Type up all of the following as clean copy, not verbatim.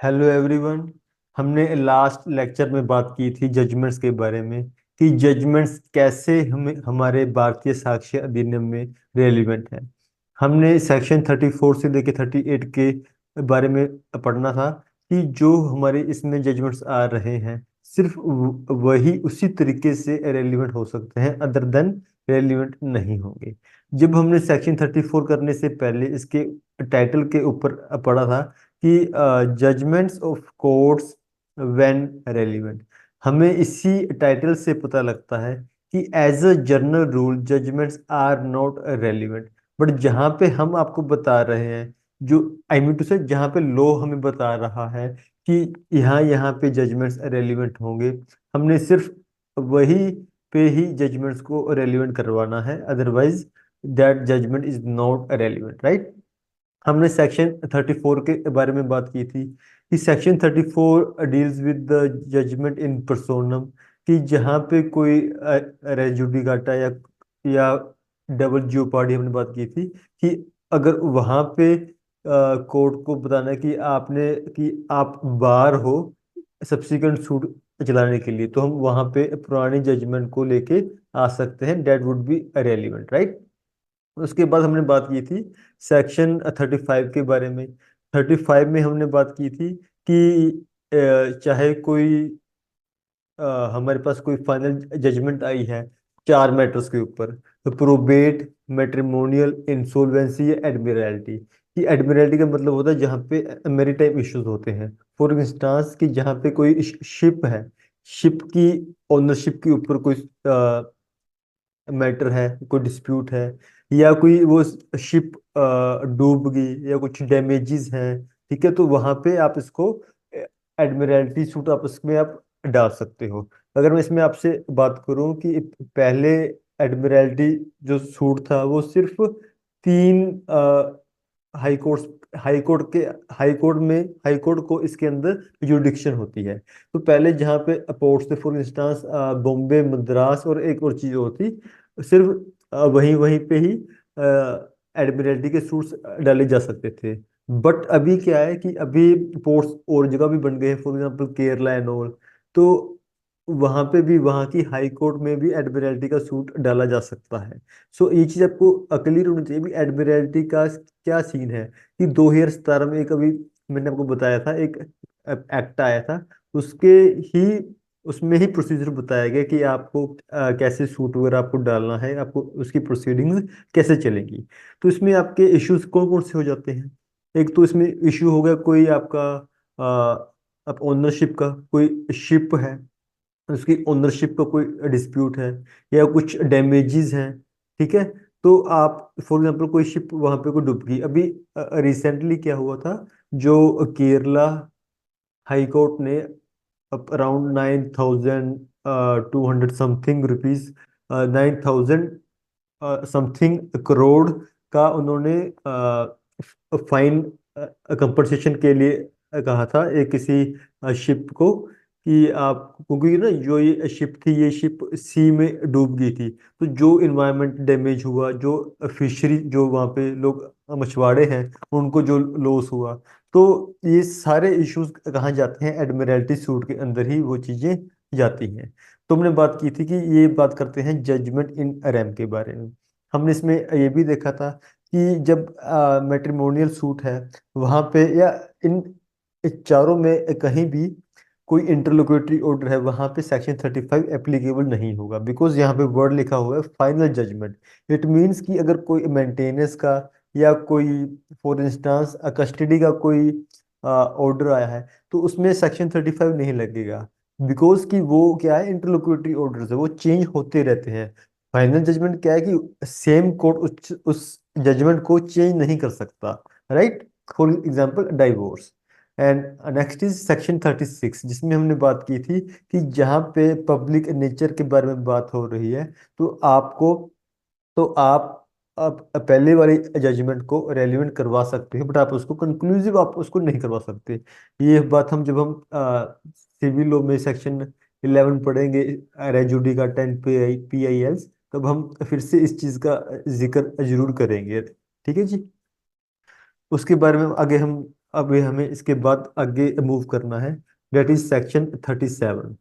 Hello everyone. हमने last lecture में बात की थी जजमेंट्स के बारे में कि जजमेंट्स कैसे हमें हमारे भारतीय साक्ष्य अधिनियम में रेलिवेंट है। हमने सेक्शन 34 से लेकर 38 के बारे में पढ़ना था कि जो हमारे इसमें जजमेंट्स आ रहे हैं सिर्फ वही उसी तरीके से रेलिवेंट हो सकते हैं, अदर देन रेलिवेंट नहीं होंगे। जब हमने सेक्शन 34 करने से पहले इसके टाइटल के ऊपर पढ़ा था कि judgments of courts when relevant, हमें इसी टाइटल से पता लगता है कि as a general rule judgments are not relevant. But जहाँ पे हम आपको बता रहे हैं, जो आई मीन टू से जहाँ पे लॉ हमें बता रहा है कि यहाँ यहाँ पे जजमेंट्स रेलिवेंट होंगे, हमने सिर्फ वही पे ही जजमेंट्स को रेलिवेंट करवाना है, otherwise that judgment is not relevant, right. हमने सेक्शन 34 के बारे में बात की थी कि section 34 deals with the judgment in personam, कि जहाँ पे कोई रेस जुडिकाटा या डबल जियोपार्डी हमने बात की थी कि अगर वहाँ पे कोर्ट को बताना है कि आप बार हो सब्सिक्वेंट सूट चलाने के लिए, तो हम वहाँ पे पुरानी जजमेंट को लेके आ सकते हैं, that would be relevant, right. उसके बाद हमने बात की थी सेक्शन 35 के बारे में। 35 में हमने बात की थी कि चाहे कोई हमारे पास कोई फाइनल जजमेंट आई है चार मैटर्स के ऊपर, तो प्रोबेट, मैट्रिमोनियल, इंसॉल्वेंसी या एडमिरल्टी। कि एडमिरल्टी का मतलब होता है जहाँ पे मैरीटाइम इश्यूज होते हैं। फॉर इंस्टांस कि जहाँ पे कोई शिप है, शिप की ओनरशिप के ऊपर कोई मैटर है, कोई डिस्प्यूट है, या कोई वो शिप डूब गई या कुछ डैमेजेस हैं, ठीक है, तो वहां पे आप इसको एडमिरल्टी सूट आप इसमें आप डाल सकते हो। अगर मैं इसमें आपसे बात करूं कि पहले एडमिरल्टी जो सूट था वो सिर्फ तीन हाई कोर्ट हाई कोर्ट को इसके अंदर जुडिक्शन होती है। तो पहले जहाँ पे पोर्ट्स थे, फॉर इंस्टांस बॉम्बे, मद्रास और एक और चीज होती, सिर्फ वहीं वहीं पे ही एडमिरल्टी के सूट्स डाले जा सकते थे। बट अभी क्या है कि अभी पोर्ट्स और जगह भी बन गए हैं, for example Kerala and all. तो वहां पे भी वहां की हाई कोर्ट में भी एडमिरल्टी का सूट डाला जा सकता है। सो ये चीज आपको क्लियर होनी चाहिए भी एडमिरल्टी का क्या सीन है। कि 2017 में एक अभी मैंने आपको बताया था, एक एक्ट आया था, उसके ही उसमें ही प्रोसीजर बताया गया कि आपको कैसे सूट वगैरह आपको डालना है, आपको उसकी प्रोसीडिंग्स कैसे चलेंगी। तो इसमें आपके इश्यूज कौन कौन से हो जाते हैं। एक तो इसमें इश्यू हो गया कोई आपका आप ओनरशिप का, कोई शिप है उसकी ओनरशिप का कोई डिस्प्यूट है, या कुछ डैमेजेस हैं, ठीक है। तो आप फॉर एग्जांपल कोई शिप वहां पे कोई डूब गई, अभी रिसेंटली क्या हुआ था, जो केरला हाई कोर्ट ने around 9,200 something rupees, 9,000 something crore का उन्होंने फाइन कंपनसेशन के लिए कहा था एक किसी शिप को कि आप, क्योंकि ना जो ये शिप थी ये शिप सी में डूब गई थी, तो जो इन्वायरमेंट डैमेज हुआ, जो फिशरी जो वहाँ पे लोग मछुआरे हैं उनको जो लॉस हुआ, तो ये सारे इश्यूज कहाँ जाते हैं, एडमिरल्टी सूट के अंदर ही वो चीजें जाती हैं। तो हमने बात की थी कि ये बात करते हैं जजमेंट इन रेम के बारे में। हमने इसमें ये भी देखा था कि जब मैट्रिमोनियल सूट है वहां पे, या इन चारों में कहीं भी कोई इंटरलोक्यूटरी ऑर्डर है, वहां पे सेक्शन 35 एप्लीकेबल नहीं होगा, बिकॉज यहाँ पे वर्ड लिखा हुआ है फाइनल जजमेंट। इट मीन्स कि अगर कोई मेंटेनेंस का या कोई फॉर इंस्टांस कस्टडी का कोई ऑर्डर आया है, तो उसमें सेक्शन 35 नहीं लगेगा, बिकॉज कि वो क्या है, इंटरलोक्यूटरी ऑर्डर्स है, वो चेंज होते रहते हैं। फाइनल जजमेंट क्या है कि सेम कोर्ट उस जजमेंट को चेंज नहीं कर सकता, right. For example divorce. And next is section 36, जिसमें हमने बात की थी कि जहाँ पे पब्लिक नेचर के बारे में बात हो रही है, तो आपको तो आप पहले वाली जजमेंट को रेलिवेंट करवा सकते हैं, बट आप उसको कंक्लूसिव आप उसको नहीं करवा सकते। ये बात हम जब हम सिविल लॉ में सेक्शन 11 पढ़ेंगे, रेजुडी का 10 PILs, तब हम फिर से इस चीज का जिक्र जरूर करेंगे, ठीक है जी। उसके बारे में आगे हम अभी हमें इसके बाद आगे मूव करना है, डेट इज सेक्शन 37,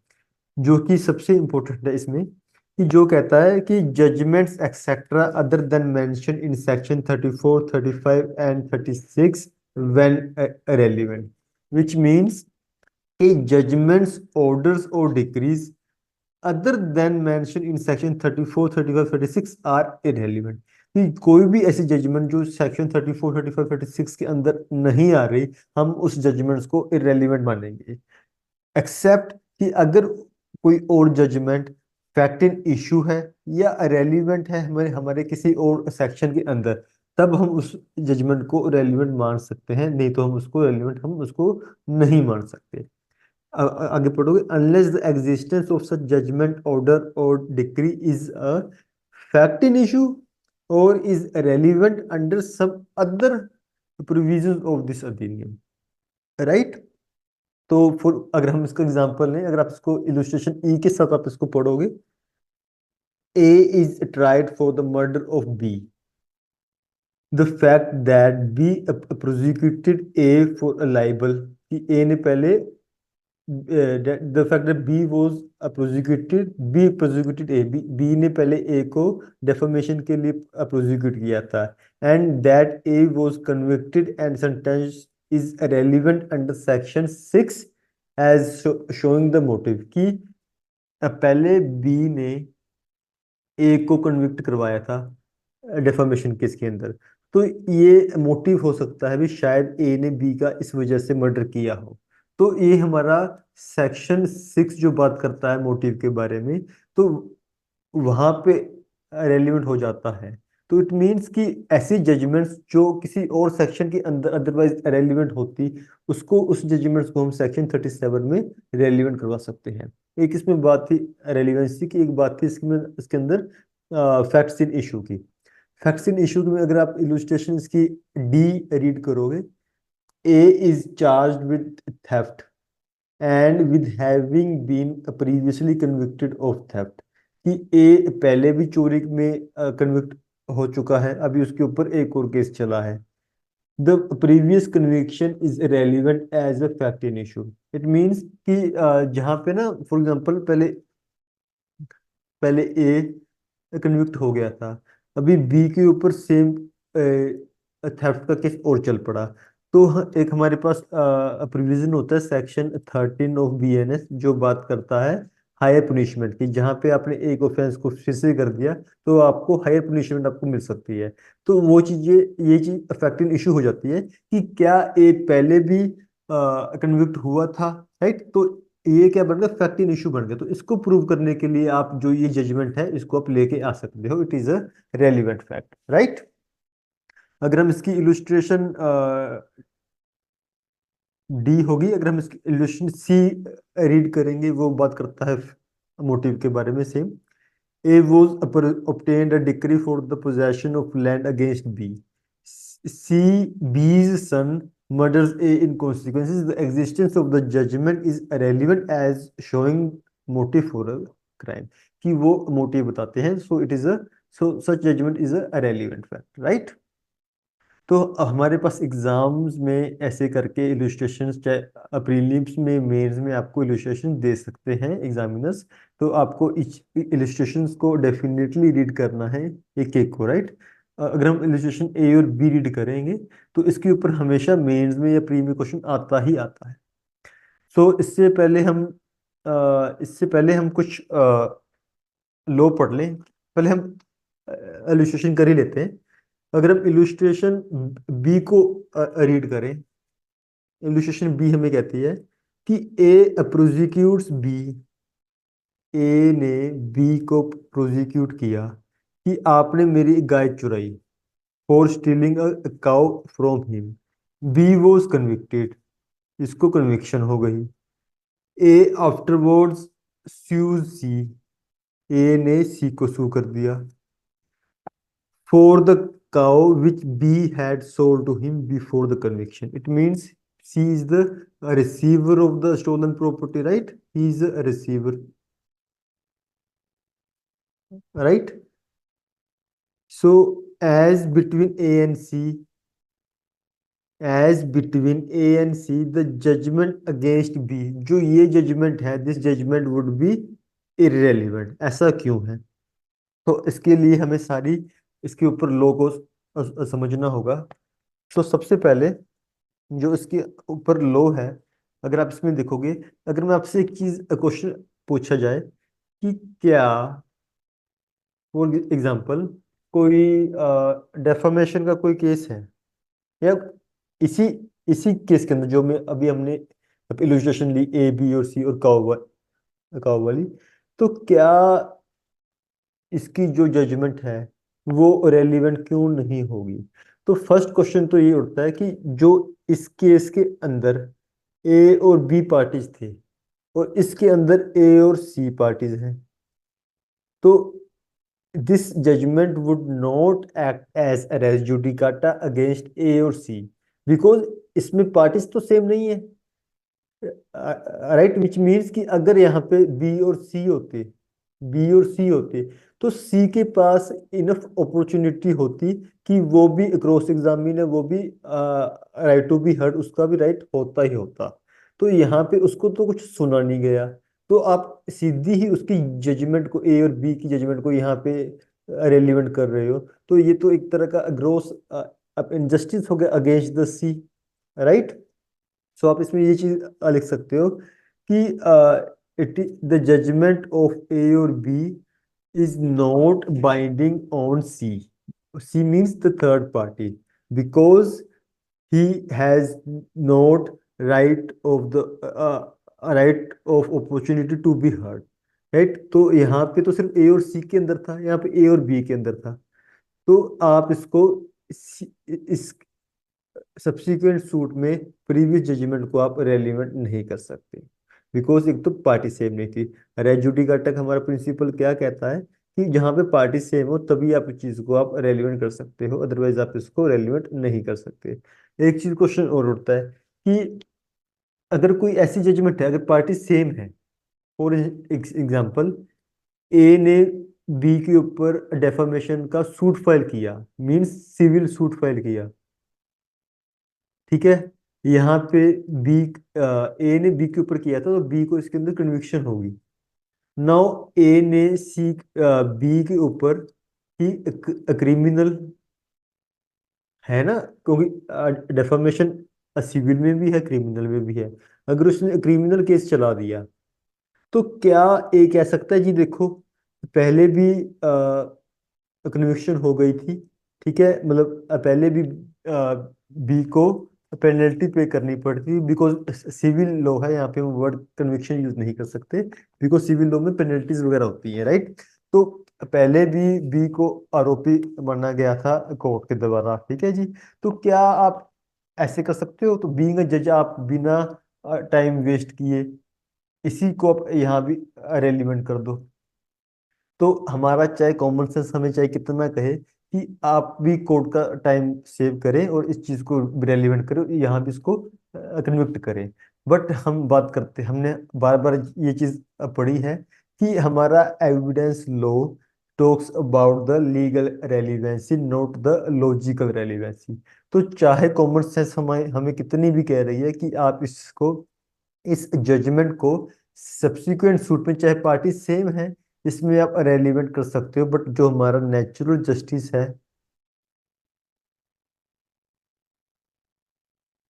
जो कि सबसे इम्पोर्टेंट है इसमें, कि जो कहता है कि judgments etcetera other than mentioned in section 34, 35 and 36 when relevant, which means कि जजमेंट्स, ऑर्डर्स और decrees other than mentioned in section 34, 35, 36 are irrelevant, कि कोई भी ऐसी जजमेंट जो सेक्शन 34, 35, 36 के अंदर नहीं आ रही, हम उस जजमेंट्स को इररेलेवेंट मानेंगे, एक्सेप्ट कि अगर कोई और जजमेंट फैक्ट इन इशू है या रेलिवेंट है हमारे हमारे किसी और सेक्शन के अंदर, तब हम उस जजमेंट को रेलिवेंट मान सकते हैं, नहीं तो हम उसको नहीं मान सकते। आगे पढ़ोगे, unless the existence of such judgment, order और decree is a fact in issue और is relevant under some other provisions of this अधिनियम, राइट। तो फॉर अगर हम इसका एग्जांपल लें, अगर आप इसको इलुस्ट्रेशन ई के साथ आप इसको पढ़ोगे, A is tried for the murder of B, the fact that B prosecuted A for a libel, कि ए ने पहले the fact that B prosecuted A, B ने पहले ए को डेफमेशन के लिए प्रोसिक्यूट किया था, and that A was convicted and sentence is relevant under section 6 as showing the motive, कि पहले बी ने ए को कन्विक्ट करवाया था डेफामेशन केस के अंदर, तो ये मोटिव हो सकता है भी शायद ए ने बी का इस वजह से मर्डर किया हो। तो ये हमारा सेक्शन 6 जो बात करता है मोटिव के बारे में, तो वहां पे रेलिवेंट हो जाता है। तो इट मींस कि ऐसी जजमेंट्स जो किसी और सेक्शन के अंदर अदरवाइज रेलिवेंट होती, उसको उस जजमेंट्स को हम सेक्शन 37 में रेलिवेंट करवा सकते हैं। एक इसमें बात थी रेलिवेंसी की, एक बात थी इसके अंदर फैक्ट्स इन इशू की। फैक्ट्स इन इशू में अगर आप इलुस्ट्रेशन इसकी डी रीड करोगे, A is charged with theft and with having been previously convicted of theft, कि ए पहले भी चोरी में कन्विक्ट हो चुका है, अभी उसके ऊपर एक और केस चला है। The previous conviction is relevant as a fact in issue, it means कि जहाँ पे ना फॉर एग्जांपल पहले पहले ए कन्विक्ट हो गया था, अभी बी के ऊपर सेम थेफ्ट का केस और चल पड़ा, तो एक हमारे पास प्रोविजन होता है सेक्शन 13 ऑफ बीएनएस, जो बात करता है हायर पनिशमेंट की, जहाँ पे आपने एक ऑफेंस को फिर से कर दिया तो आपको हायर पनिशमेंट आपको मिल सकती है। तो वो चीजें, ये चीज अफेक्टिंग इशू हो जाती है कि क्या ए पहले भी कन्विक्ट हुआ था, राइट। तो ये क्या बन गया, फैक्ट इन इशू बन गया। तो इसको प्रूव करने के लिए आप जो ये जजमेंट है इसको आप लेके आ सकते हो, it is a relevant fact, right. अगर हम इसकी इलुस्ट्रेशन डी होगी, अगर हम इसकी इलुस्ट्रेशन सी रीड करेंगे, वो बात करता है मोटिव के बारे में same. A was obtained a decree for the possession of land against B. C, B's son murders A in consequences. The existence of the judgment is relevant as showing motive for a crime. कि वो motive बताते हैं, so it is a, so such judgment is a relevant fact, right? तो हमारे पास exams में ऐसे करके इलुस्ट्रेशंस, चाहे प्रीलिम्स में, मेंस में आपको इलुस्ट्रेशन दे सकते हैं एग्जामिनर्स। तो आपको इलुस्ट्रेशंस को डेफिनेटली रीड करना है, एक एक को, राइट। अगर हम इलुस्ट्रेशन ए और बी रीड करेंगे तो इसके ऊपर हमेशा मेंस में या प्री में क्वेश्चन आता ही आता है। सो इससे पहले हम कुछ लो पढ़ लें, पहले हम इलुस्ट्रेशन कर ही लेते हैं। अगर हम इलुस्ट्रेशन बी को रीड करें, इलुस्ट्रेशन बी हमें कहती है कि ए प्रोसिक्यूट्स बी, ए ने बी को प्रोसिक्यूट किया कि आपने मेरी गाय चुराई, for stealing a cow from him. B was convicted, इसको कन्विक्शन हो गई। ए आफ्टरवर्ड्स स्यूज सी, ए ने सी को सू कर दिया for the cow which B had sold to him before the conviction. It means she is the receiver of the stolen property, right? He is a receiver, right? So as between A and C, as between A and C the judgment against B, जो ये judgment है this judgment would be irrelevant, ऐसा क्यों है? तो इसके लिए हमें सारी इसके ऊपर लॉ को समझना होगा। तो सबसे पहले जो इसके ऊपर लॉ है, अगर आप इसमें देखोगे, अगर मैं आपसे एक चीज क्वेश्चन पूछा जाए कि क्या, फॉर एग्जाम्पल, कोई डेफामेशन का कोई केस है, या इसी इसी केस के अंदर जो में अभी हमने इलुस्ट्रेशन ली ए बी और सी और काउ वाली, तो क्या इसकी जो जजमेंट है वो रेलिवेंट क्यों नहीं होगी? तो फर्स्ट क्वेश्चन तो ये उठता है कि जो इस केस के अंदर ए और बी पार्टीज थे और इसके अंदर ए और सी पार्टीज हैं, तो this judgment would not act as res judicata against A और सी, बिकॉज इसमें पार्टीज तो सेम नहीं है, राइट, विच मीन्स कि अगर यहाँ पे बी और सी होते तो सी के पास इनफ अपॉर्चुनिटी होती कि वो भी क्रॉस एग्जामिन है, वो भी राइट टू बी हर्ड, उसका भी राइट होता ही होता। तो यहाँ पे उसको तो कुछ सुना नहीं गया, तो आप सीधी ही उसकी जजमेंट को, ए और बी की जजमेंट को यहाँ पे रेलिवेंट कर रहे हो, तो ये तो एक तरह का ग्रोस इनजस्टिस हो गया against the C, right. So आप इसमें ये चीज लिख सकते हो कि it the judgment of A और B is not binding on C, C means the third party, because he has not right of the right of opportunity to be heard, right. तो यहाँ पे तो सिर्फ ए और सी के अंदर था, यहाँ पे ए और बी के अंदर था, तो आप इसको इस सब्सिक्वेंट सूट में प्रीवियस जजमेंट को आप रेलिवेंट नहीं कर सकते, बिकॉज एक तो पार्टी सेम नहीं थी। रेज जुडिकाटा का हमारा प्रिंसिपल क्या कहता है कि जहां पे पार्टी सेम हो तभी आप इस चीज को आप रेलिवेंट कर सकते हो, अदरवाइज आप इसको रेलिवेंट नहीं कर सकते। एक चीज क्वेश्चन और उठता है कि अगर कोई ऐसी जजमेंट है, अगर पार्टी सेम है, फॉर एग्जाम्पल ए ने बी के ऊपर डेफामेशन का सूट फाइल किया, मीन्स सिविल सूट फाइल किया, ठीक है, यहाँ पे बी, ए ने बी के ऊपर किया था तो बी को इसके अंदर कन्विक्शन होगी। नाउ ए ने सी बी के ऊपर ही क्रिमिनल है ना, क्योंकि डेफामेशन सिविल में भी है क्रिमिनल में भी है, अगर उसने क्रिमिनल केस चला दिया तो क्या ए कह सकता है जी देखो पहले भी कन्विक्शन हो गई थी, ठीक है, मतलब पहले भी बी को पेनल्टी पे करनी पड़ती, बिकॉज सिविल लॉ है, यहाँ पे हम वर्ड कन्विक्शन यूज नहीं कर सकते, बिकॉज सिविल लॉ में पेनल्टीज वगैरह होती है, राइट। तो पहले भी बी को आरोपी माना गया था कोर्ट के द्वारा, ठीक है जी। तो क्या आप ऐसे कर सकते हो? तो बीइंग अ जज आप बिना टाइम वेस्ट किए इसी को आप यहाँ भी रेलिवेंट कर दो। तो हमारा चाहे कॉमन सेंस हमें चाहे कितना कहे कि आप भी कोर्ट का टाइम सेव करें और इस चीज को रेलिवेंट करें, यहाँ भी इसको कन्विक्ट करें, बट हम बात करते, हमने बार बार ये चीज पढ़ी है कि हमारा evidence low talks about the legal relevancy not the logical relevancy. तो चाहे कॉमन सेंस हमें हमें कितनी भी कह रही है कि आप इसको, इस जजमेंट को सब्सिक्वेंट सूट में चाहे पार्टी सेम है इसमें आप रेलिवेंट कर सकते हो, बट जो हमारा नेचुरल जस्टिस है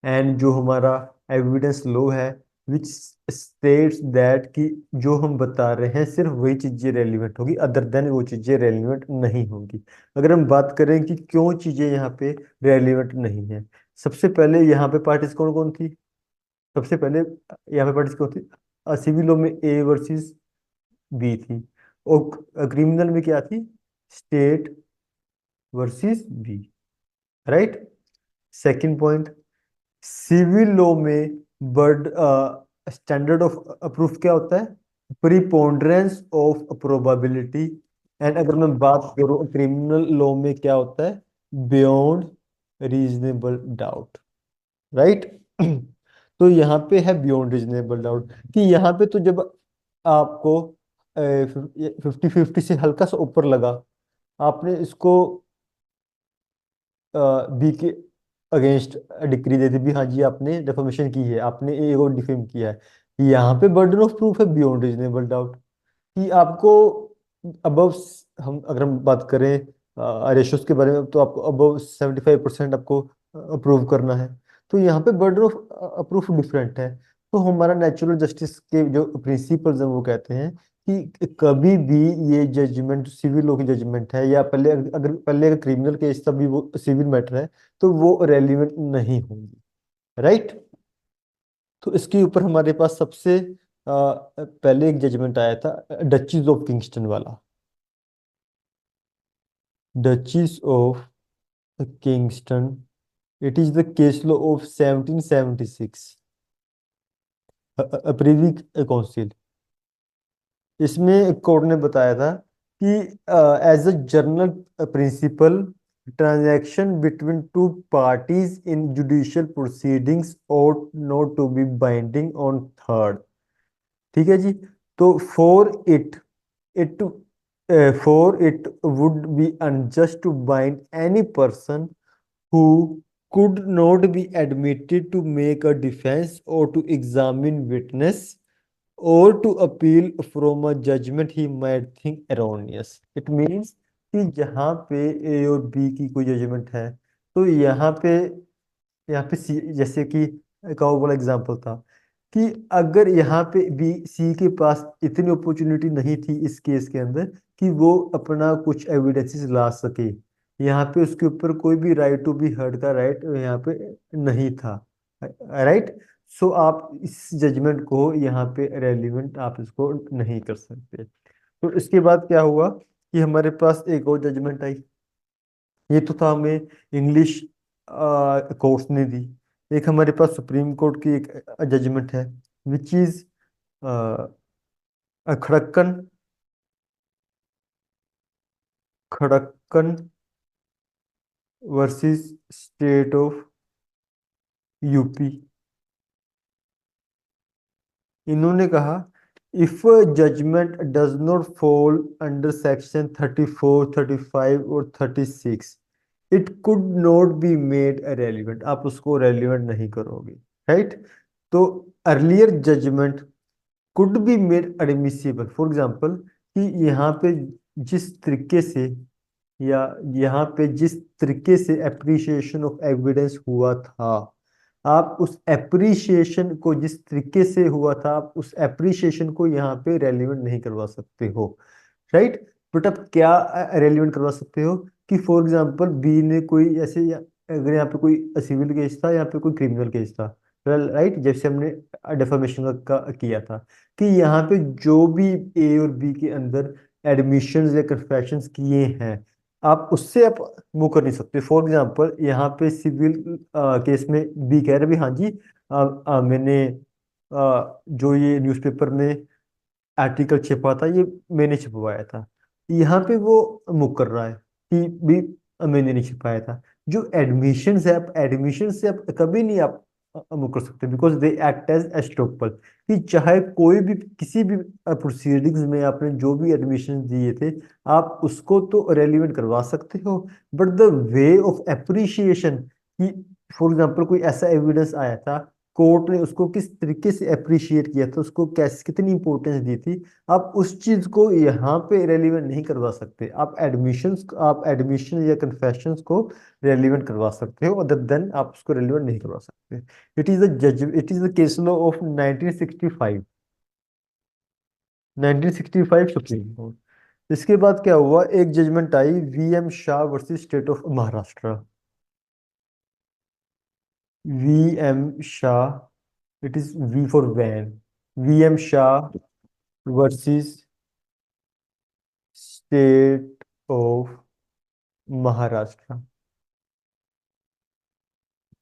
एंड जो हमारा एविडेंस लो है विच स्टेट्स दैट कि जो हम बता रहे हैं सिर्फ वही चीजें रेलिवेंट होगी, अदर देन वो चीजें रेलिवेंट नहीं होंगी। अगर हम बात करें कि क्यों चीजें यहाँ पे रेलिवेंट नहीं है, सबसे पहले यहाँ पे पार्टीज कौन कौन थी? सबसे पहले यहाँ पे पार्टीज कौन थी? सिविल लॉ में ए वर्सेस बी थी, और क्रिमिनल में क्या थी? State versus B, right. Second point, civil law में बर्ड स्टैंडर्ड ऑफ प्रूफ क्या होता है? Preponderance of probability. एंड अगर मैं बात करूं क्रिमिनल लॉ में क्या होता है? Beyond reasonable doubt, right. तो यहाँ पे है बियॉन्ड रीजनेबल डाउट, कि यहाँ पे तो जब आपको 50-50 से हल्का सा ऊपर लगा, आपने इसको बी के अगेंस्ट डिक्री दे दी भी, हाँ जी आपने डेफर्मेशन की है, आपने ए को डिफेम किया है। यहाँ पे बर्डन ऑफ प्रूफ है बियॉन्ड रीजनेबल डाउट, कि आपको अबव, हम अगर हम बात करें रेशोस के बारे में, तो आपको अबव 75% आपको अप्रूव करना है। तो यहाँ पे बर्डन ऑफ प्रूफ डिफरेंट है। तो हमारा नेचुरल जस्टिस के जो प्रिंसिपल्स हैं वो कहते हैं कि कभी भी ये जजमेंट सिविल लॉ की जजमेंट है, या पहले अगर पहले अगर क्रिमिनल केस तभी वो सिविल मैटर है, तो वो रेलिवेंट नहीं होंगी। राइट। तो इसके ऊपर हमारे पास सबसे पहले एक जजमेंट आया था, डचीज ऑफ किंगस्टन वाला। Duchess of Kingston, it is the case law of 1776, Privy Council. इसमें कोर्ट ने बताया था कि as a general principle, transaction between two parties in judicial proceedings ought not to be binding on third. ठीक है जी। तो it for it would be unjust to bind any person who could not be admitted to make a defense or to examine witness or to appeal from a judgment he might think erroneous. It means कि जहाँ पे ए और B की कोई judgement है, तो यहाँ पे सी, जैसे कि एक और वाला एग्जांपल था कि अगर यहाँ पे बी सी के पास इतनी अपॉर्चुनिटी नहीं थी इस केस के अंदर कि वो अपना कुछ एविडेंसेस ला सके, यहाँ पे उसके ऊपर कोई भी राइट टू बी हर्ड का राइट यहाँ पे नहीं था। राइट। सो आप इस जजमेंट को यहाँ पे रेलिवेंट आप इसको नहीं कर सकते। तो इसके बाद क्या हुआ कि हमारे पास एक और जजमेंट आई। ये तो था हमें इंग्लिश कोर्ट्स ने दी। एक हमारे पास सुप्रीम कोर्ट की एक जजमेंट है, which is Khadakkan, Khadakkan versus state of UP. इन्होंने कहा, if judgment does not fall under section 34, 35 और 36, it could not be made relevant. आप उसको रेलिवेंट नहीं करोगे। राइट। तो earlier judgment could be made admissible, for example कि यहाँ पे जिस तरीके से, या यहाँ पे जिस तरीके से एप्रिसिएशन ऑफ एविडेंस हुआ था, आप उस एप्रिसिएशन को जिस तरीके से हुआ था, आप उस एप्रिसिएशन को यहाँ पे रेलिवेंट नहीं करवा सकते हो। राइट। बट आप क्या रेलिवेंट करवा सकते हो कि फॉर एग्जांपल बी ने कोई ऐसे अगर यहाँ पे कोई सिविल केस था, यहाँ पे कोई क्रिमिनल केस था। राइट। जैसे हमने डेफामेशन का किया था कि यहाँ पे जो भी ए और बी के अंदर एडमिशंस या कन्फेशंस किए हैं, आप उससे आप मूव कर नहीं सकते। फॉर एग्जांपल यहाँ पे सिविल केस में बी कह रहे भी, हाँ जी मैंने जो ये न्यूज़पेपर में आर्टिकल छिपा था, ये मैंने छिपवाया था। यहाँ पे वो मुकर कर रहा है कि भी मैंने नहीं छिपाया था। जो एडमिशन है, आप एडमिशन से आप कभी नहीं आप मुकर कर सकते, because they act as estoppel. कि चाहे कोई भी किसी भी प्रोसीडिंग्स में आपने जो भी एडमिशन दिए थे, आप उसको तो रेलिवेंट करवा सकते हो, but the way of appreciation, कि फॉर एग्जाम्पल कोई ऐसा एविडेंस आया था, कोर्ट ने उसको किस तरीके से अप्रिशिएट किया था, उसको कैसे कितनी इंपॉर्टेंस दी थी, आप उस चीज को यहाँ पे रेलिवेंट नहीं करवा सकते। आप एडमिशन या कन्फेशंस को रेलिवेंट करवा सकते हो, अदर देन आप उसको रेलिवेंट नहीं करवा सकते। It is the case law of 1965, 1965 supreme court. इसके बाद क्या हुआ, एक जजमेंट आई, V M Shah versus state of Maharashtra. V M Shah, it is V for van, V M Shah versus state of Maharashtra.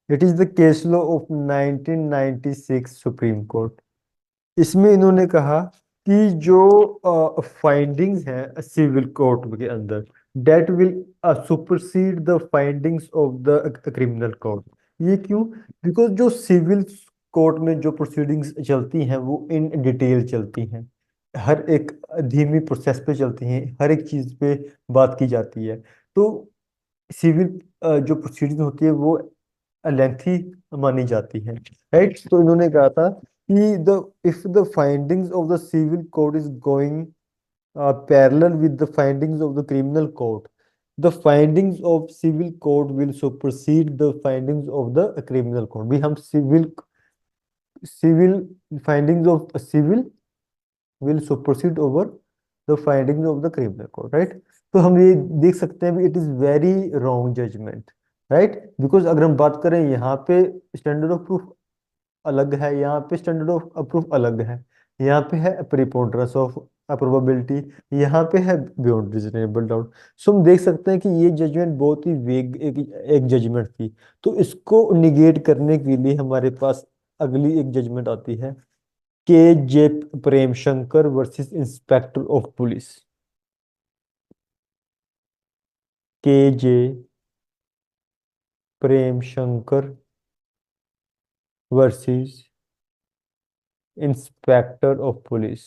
It is the case law of 1996 supreme court. इसमें इन्होंने कहा कि जो फाइंडिंग्स हैं सिविल कोर्ट के अंदर, that will supersede the findings of the criminal court. ये क्यों? बिकॉज जो सिविल कोर्ट में जो प्रोसीडिंग्स चलती हैं वो इन डिटेल चलती हैं, हर एक धीमी प्रोसेस पे चलती हैं, हर एक चीज पे बात की जाती है। तो सिविल जो प्रोसीडिंग होती है वो लेंथी मानी जाती है। राइट, तो इन्होंने कहा था कि the if the findings of the civil code is going parallel with the findings of the criminal code, the findings of civil code will supersede the findings of the criminal code। भी हम civil findings of civil will supersede over the findings of the criminal code, right? तो हम ये देख सकते हैं भी it is very wrong judgment, right, because अगर हम बात करें यहाँ पे स्टैंडर्ड ऑफ प्रूफ अलग है, यहाँ पे स्टैंडर्ड ऑफ प्रूफ अलग है। यहाँ पे है प्रीपोंडरेंस ऑफ प्रोबेबिलिटी, यहाँ पे है बियॉन्ड रीजनेबल डाउट। सो हम देख सकते हैं कि ये जजमेंट बहुत ही वेग एक जजमेंट थी। तो इसको निगेट करने के लिए हमारे पास अगली एक जजमेंट आती है, K J Prem Shankar versus inspector of police. K J Prem Shankar versus inspector of police.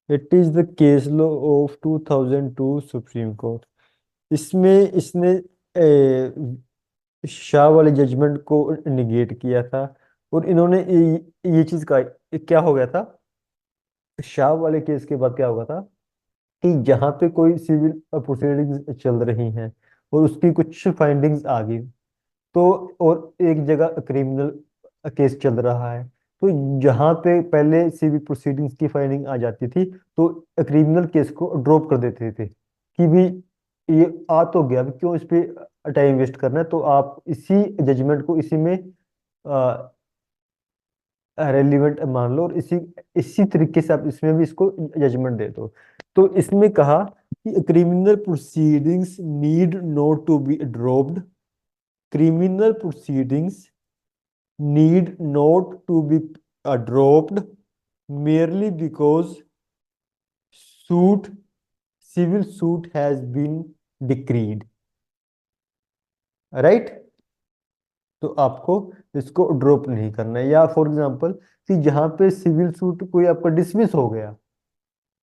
It is the case law of 2002 Supreme court. इसमें इसने शाह वाले जजमेंट को निगेट किया था। और इन्होंने ये चीज का क्या हो गया था, शाह वाले केस के बाद क्या होगा था कि जहाँ पे कोई सिविल प्रोसीडिंग्स चल रही हैं और उसकी कुछ फाइंडिंग्स आ गई, तो और एक जगह क्रिमिनल केस चल रहा है, तो जहाँ पे पहले सिविल प्रोसीडिंग्स की फाइंडिंग आ जाती थी तो क्रिमिनल केस को ड्रॉप कर देते थे कि भी ये आ तो गया, अब क्यों इस पे टाइम वेस्ट करना है, तो आप इसी जजमेंट को इसी में रेलिवेंट मान लो और इसी इसी तरीके से आप इसमें भी इसको जजमेंट दे दो। तो इसमें कहा कि criminal proceedings need not to be dropped, criminal proceedings need not to be dropped merely because suit civil suit has been decreed, right? तो आपको इसको ड्रॉप नहीं करना है। या फॉर एग्जांपल कि जहां पे सिविल सूट कोई आपका डिसमिस हो गया,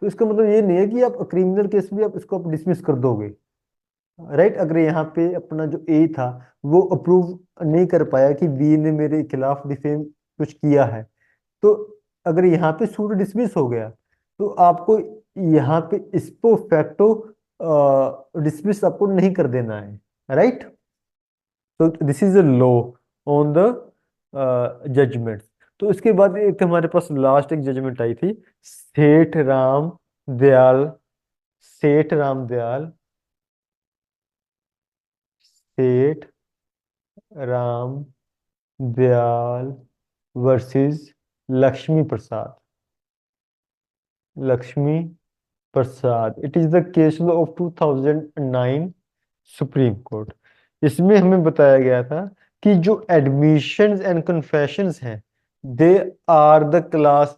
तो इसका मतलब ये नहीं है कि आप क्रिमिनल केस भी आप इसको आप डिसमिस कर दोगे, राइट। अगर यहाँ पे अपना जो ए था वो अप्रूव नहीं कर पाया कि बी ने मेरे खिलाफ डिफेम कुछ किया है, तो अगर यहाँ पे सूट डिसमिस हो गया तो आपको यहाँ पे इसको फैक्टो डिसमिस आपको नहीं कर देना है, राइट। तो this is a law on the judgment. तो इसके बाद एक हमारे पास लास्ट एक जजमेंट आई थी, सेठ राम दयाल, सेठ राम दयाल, सेठ Ram Dayal versus Lakshmi Prasad, Lakshmi Prasad. It is the case law of 2009 supreme court. इसमें हमें बताया गया था कि जो एडमिशंस एंड कन्फेशंस हैं, they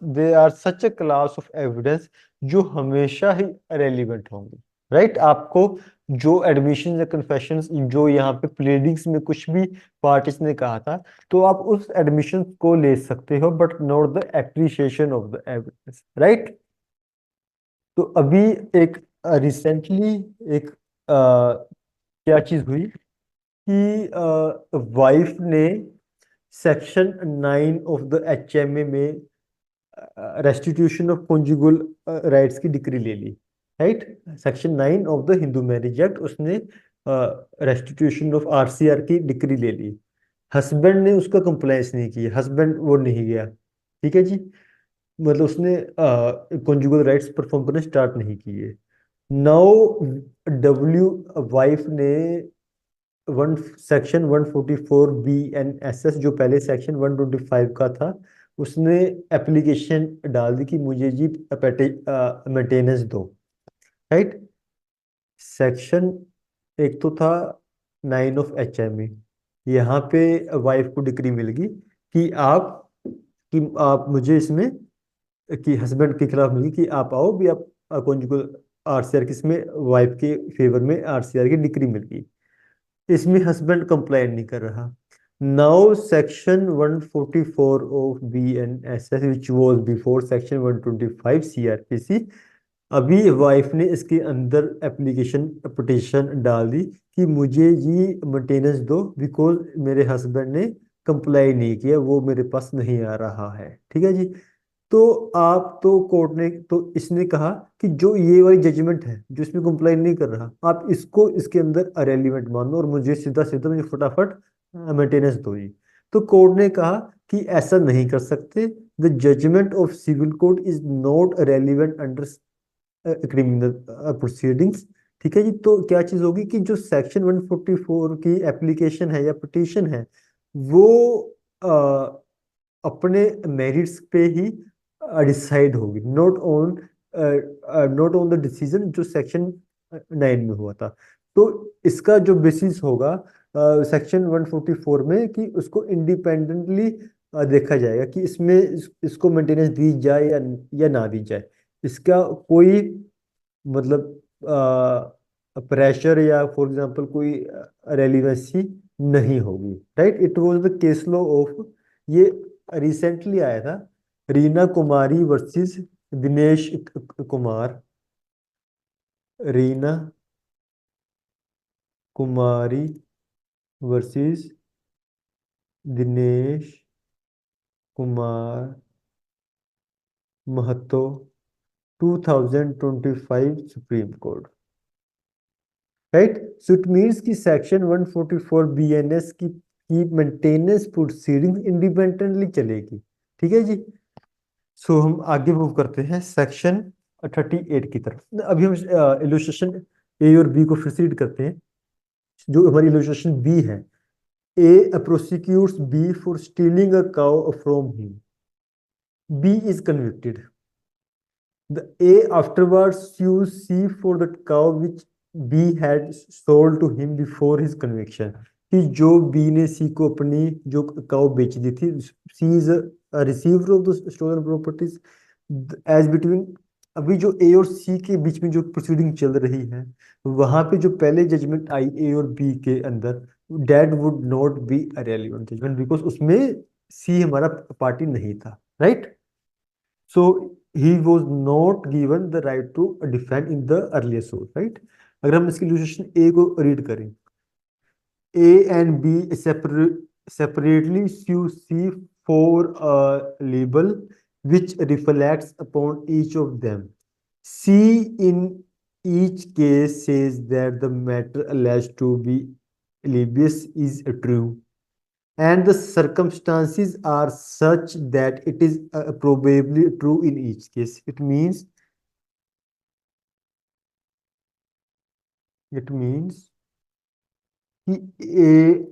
they are such a class of evidence जो हमेशा ही रेलिवेंट होंगे, राइट। आपको जो एडमिशन या कन्फेशंस जो यहाँ पे प्लेडिंग्स में कुछ भी पार्टीज ने कहा था, तो आप उस एडमिशन को ले सकते हो but not the appreciation of the evidence, right. तो अभी एक रिसेंटली एक क्या चीज हुई कि वाइफ ने सेक्शन 9 ऑफ द HMA में रेस्टिट्यूशन ऑफ कॉन्जुगल राइट्स की डिक्री ले ली, right. Section 9 of the Hindu marriage act, उसने रेस्टिट्यूशन ऑफ RCR की डिक्री ले ली। हस्बैंड ने उसका कंप्लायंस नहीं किया, हस्बैंड वो नहीं गया, ठीक है जी, मतलब उसने कॉन्जुगल राइट्स परफॉर्म करना स्टार्ट नहीं किए। नाउ डब्ल्यू वाइफ ने वन सेक्शन 144BNSS जो पहले सेक्शन 125 का था, उसने एप्लीकेशन डाल दी कि मुझे जी मेंटेनेंस दो, राइट। सेक्शन एक तो था 9 ऑफ HMA, यहाँ पे वाइफ को डिक्री मिल गई कि आप मुझे इसमें कि हस्बैंड के खिलाफ मिली कि आप आओ भी आप कॉन्जुगल RCR किसमें वाइफ के फेवर में RCR की डिक्री मिल गई। इसमें हस्बैंड कंप्लाइंट नहीं कर रहा। Now section 144 of BNSS which was before section 125 CRPC अभी वाइफ ने इसके अंदर एप्लीकेशन पिटिशन डाल दी कि मुझे ये मेंटेनेंस दो, बिकॉज मेरे हस्बैंड ने कंप्लाई नहीं किया, वो मेरे पास नहीं आ रहा है। ठीक है जी। तो आप तो कोर्ट ने तो इसने कहा कि जो ये वाली जजमेंट है जो इसमें कंप्लाई नहीं कर रहा, आप इसको इसके अंदर अरेलीवेंट मान लो और मुझे सीधा सीधा मुझे फटाफट मेंटेनेंस दो जी। तो कोर्ट ने कहा कि ऐसा नहीं कर सकते, the judgment of civil court is not relevant under criminal proceedings. ठीक है जी। तो क्या चीज होगी कि जो सेक्शन 144 की एप्लीकेशन है या पिटीशन है, वो अ, अपने मेरिट्स पे ही डिसाइड होगी, नॉट ऑन द डिसीजन जो सेक्शन 9 में हुआ था। तो इसका जो बेसिस होगा सेक्शन 144 में, कि उसको इंडिपेंडेंटली देखा जाएगा कि इसको मेंटेनेंस दी जाए या ना दी जाए। इसका कोई मतलब प्रेशर या फॉर एग्जांपल कोई रेलिवेंसी नहीं होगी। Right, it was the case law of, ये रिसेंटली आया था, Reena Kumari versus Dinesh Kumar. Reena Kumari versus Dinesh Kumar Mahato, 2025 Supreme Court. Right. So it means कि सेक्शन 144 बीएनएस की मेंटेनेंस प्रोसीडिंग इंडिपेंडेंटली चलेगी। ठीक है जी। सो हम आगे मूव करते हैं सेक्शन 38 की तरफ। अभी हम इलस्ट्रेशन ए और बी को प्रोसीड करते हैं। जो हमारी इलस्ट्रेशन बी है, A prosecutes B for stealing a cow from him, B is convicted. The A afterwards sues C for the cow which B had sold to him before his conviction। कि जो B ने C को अपनी जो cow बेच दी थी, C is a receiver of the stolen properties as between। अभी जो A और C के बीच में जो प्रोसीडिंग चल रही है, वहां पे जो पहले जजमेंट आई A और B के अंदर, that would not be a relevant judgment, because उसमें C हमारा पार्टी नहीं था। Right. So he was not given the right to defend in the earlier suit, right? अगर हम इसकी illustration A को रीड करें, A and B separately sue C for a libel which reflects upon each of them. C in each case says that the matter alleged to be libelous is true, and the circumstances are such that it is probably true in each case। It means कि A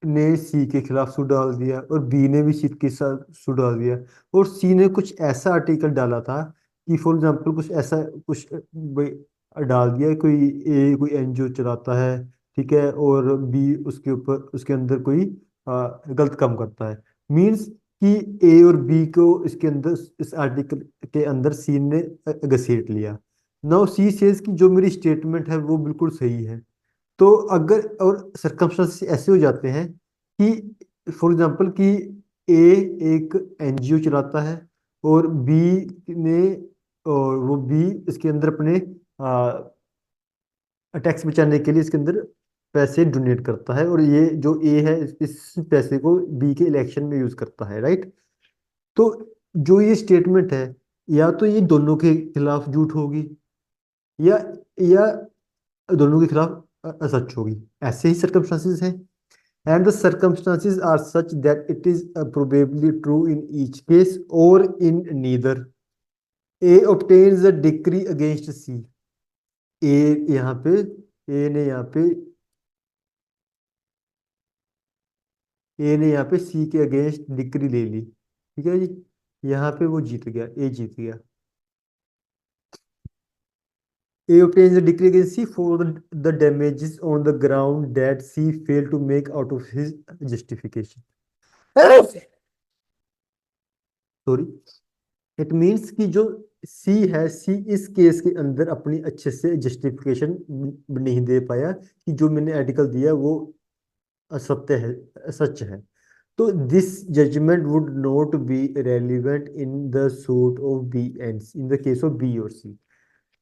ने सी के खिलाफ suit डाल दिया और B ने भी सी के साथ सूट डाल दिया, और सी ने कुछ ऐसा आर्टिकल डाला था कि फॉर एग्जांपल कुछ ऐसा कुछ डाल दिया, कोई एनजीओ चलाता है, ठीक है, और बी उसके ऊपर उसके अंदर कोई गलत काम करता है। मींस कि ए और बी को इसके अंदर इस आर्टिकल के अंदर सी ने घसीट लिया। नाउ सी सेज कि जो मेरी स्टेटमेंट है वो बिल्कुल सही है। तो अगर और सरकमस्टेंसेस ऐसे हो जाते हैं कि फॉर एग्जांपल कि ए एक एनजीओ चलाता है और बी ने, और वो बी इसके अंदर अपने टैक्स बचाने के लिए इसके अंदर पैसे डोनेट करता है, और ये जो ए है इस पैसे को बी के इलेक्शन में यूज करता है। राइट। तो जो ये स्टेटमेंट है, या तो ये दोनों के खिलाफ झूठ होगी, या या दोनों के खिलाफ सच होगी। ऐसे ही सर्कमस्टांसेस हैं। And the circumstances are such that it is probably true in each case or in neither। A obtains a decree against C। A यहाँ पे ए ने यहाँ पे सी के अगेंस्ट डिक्री ले ली। ठीक है जी। यहाँ पे वो जीत गया, ए जीत गया। A obtains a decree against C for the damages on the ground that C failed to make out of his justification। Sorry. It means कि जो सी है, सी इस केस के अंदर अपनी अच्छे से जस्टिफिकेशन नहीं दे पाया कि जो मैंने आर्टिकल दिया वो असत्य है, सच है। तो this judgment would not be relevant in the suit of B and in the case of B और C.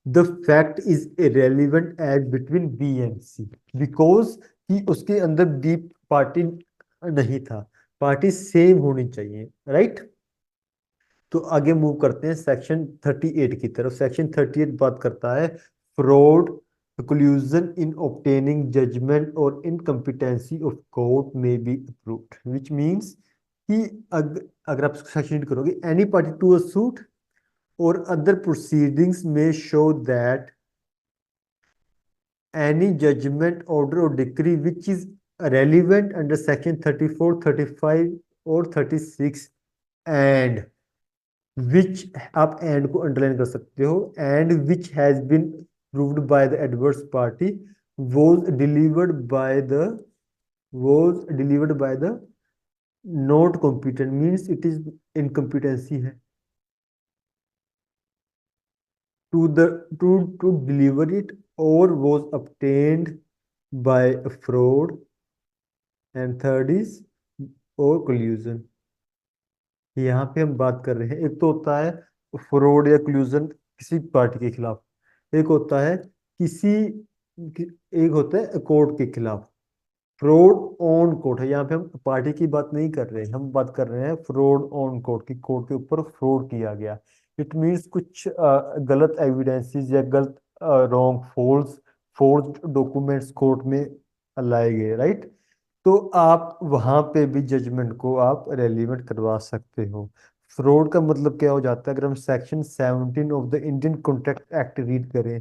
The fact is irrelevant as between B and C, because कि उसके अंदर बी पार्टी नहीं था, पार्टी सेम होनी चाहिए, right. तो आगे मूव करते हैं सेक्शन 38 की तरफ। सेक्शन 38 बात करता है fraud, collusion in obtaining judgment or incompetency of court may be approved, which means कि अगर आप सेक्शन रीड करोगे, any party to a suit or other proceedings may show that any judgment, order or decree which is relevant under section 34, 35 or 36 and which, आप end को underline कर सकते हो, and which has been proved by the adverse party was delivered by the was delivered by the not competent, means it is incompetency है to the to deliver it, or was obtained by a fraud, and third is or collusion। यहाँ पे हम बात कर रहे हैं, एक तो होता है फ्रॉड या collusion किसी पार्टी के खिलाफ, एक होता है एक होता है कोर्ट के खिलाफ। फ्रॉड ऑन कोर्ट है, यहाँ पे हम पार्टी की बात नहीं कर रहे हैं, हम बात कर रहे हैं फ्रॉड ऑन कोर्ट की, कोर्ट के ऊपर फ्रॉड किया गया। इट मीन्स कुछ गलत एविडेंसेस या गलत रॉन्ग फोर्स डॉक्यूमेंट्स कोर्ट में लाए गए, राइट। तो आप वहां पे भी जजमेंट को आप रेलिवेंट करवा सकते हो। फ्रॉड का मतलब क्या हो जाता है, अगर हम section 17 of the Indian contract act read करें,